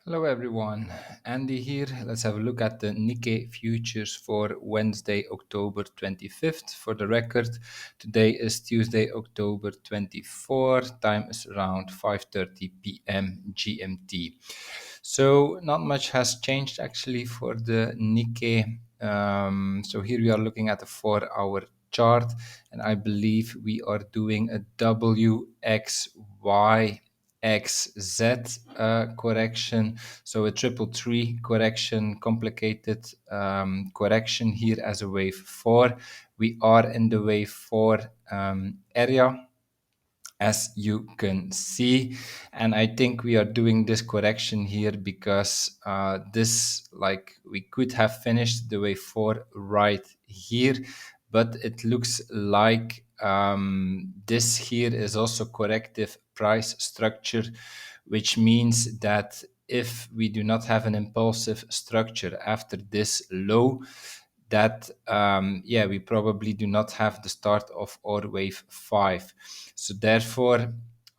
Hello everyone, Andy here. Let's have a look at the Nikkei futures for Wednesday, October 25th. For the record, today is Tuesday, October 24th. Time is around 5:30 p.m. GMT. So not much has changed actually for the Nikkei. So here we are looking at the 4-hour chart, and I believe we are doing a WXYXZ correction, so a triple three correction, complicated correction here as a wave 4. We are in the wave 4 area, as you can see, and I think we are doing this correction here because we could have finished the wave 4 right here, but it looks like this here is also corrective price structure, which means that if we do not have an impulsive structure after this low, that we probably do not have the start of our wave 5. So therefore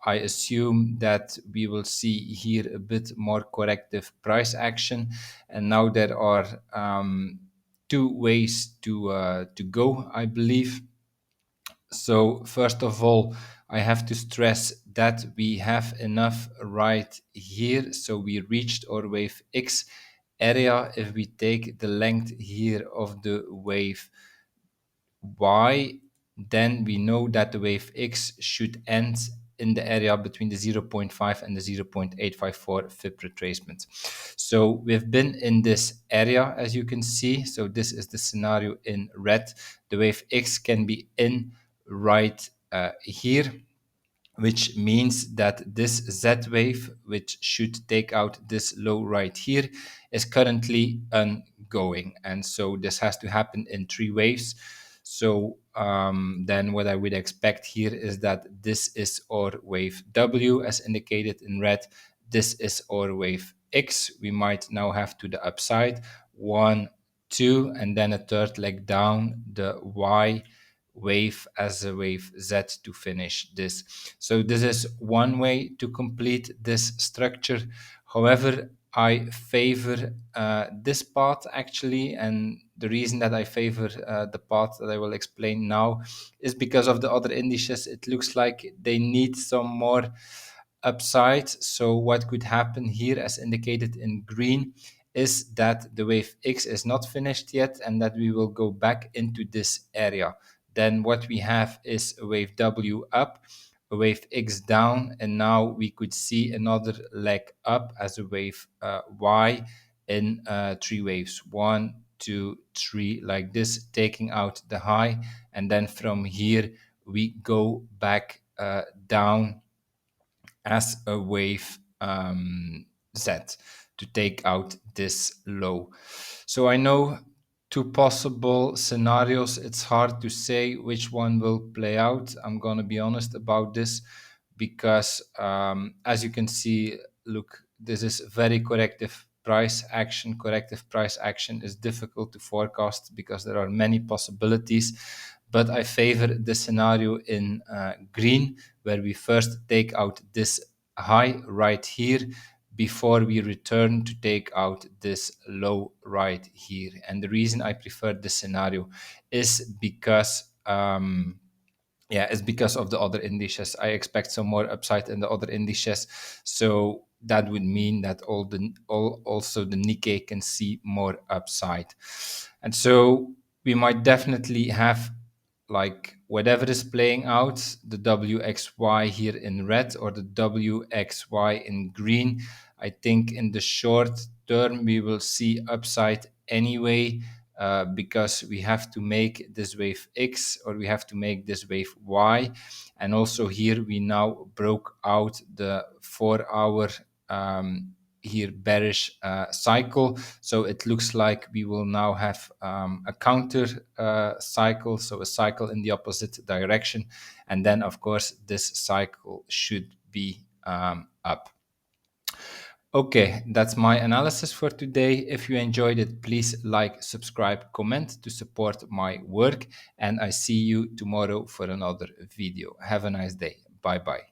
I assume that we will see here a bit more corrective price action, and now there are two ways to go, I believe. So first of all, I have to stress that we have enough right here. So we reached our wave X area. If we take the length here of the wave Y, then we know that the wave X should end in the area between the 0.5 and the 0.854 FIB retracement. So we've been in this area, as you can see. So this is the scenario in red. The wave X can be in right here, which means that this Z wave, which should take out this low right here, is currently ongoing. And so this has to happen in 3 waves. So then what I would expect here is that this is our wave W as indicated in red. This is our wave X. We might now have to the upside 1, 2, and then a third leg down, the Y wave as a wave Z to finish this. So this is one way to complete this structure. However, I favor this path actually, and the reason that I favor the path that I will explain now is because of the other indices. It looks like they need some more upside. So what could happen here, as indicated in green, is that the wave X is not finished yet and that we will go back into this area. Then what we have is a wave W up, a wave X down, and now we could see another leg up as a wave Y in 3 waves, 1, 2, 3, like this, taking out the high, and then from here we go back down as a wave Z to take out this low. So I know 2 possible scenarios. It's hard to say which one will play out. I'm gonna be honest about this because as you can see, look, this is very corrective price action. Corrective price action is difficult to forecast because there are many possibilities, but I favor the scenario in green, where we first take out this high right here before we return to take out this low right here. And the reason I prefer this scenario is because it's because of the other indices. I expect some more upside in the other indices, so that would mean that also the Nikkei can see more upside. And so we might definitely have, like, whatever is playing out, the WXY here in red or the WXY in green. I think in the short term we will see upside anyway, because we have to make this wave X or we have to make this wave Y. And also here we now broke out the 4-hour here bearish cycle, so it looks like we will now have a counter cycle, so a cycle in the opposite direction, and then of course this cycle should be up. Okay, that's my analysis for today. If you enjoyed it, please like, subscribe, comment to support my work, and I see you tomorrow for another video. Have a nice day. Bye bye.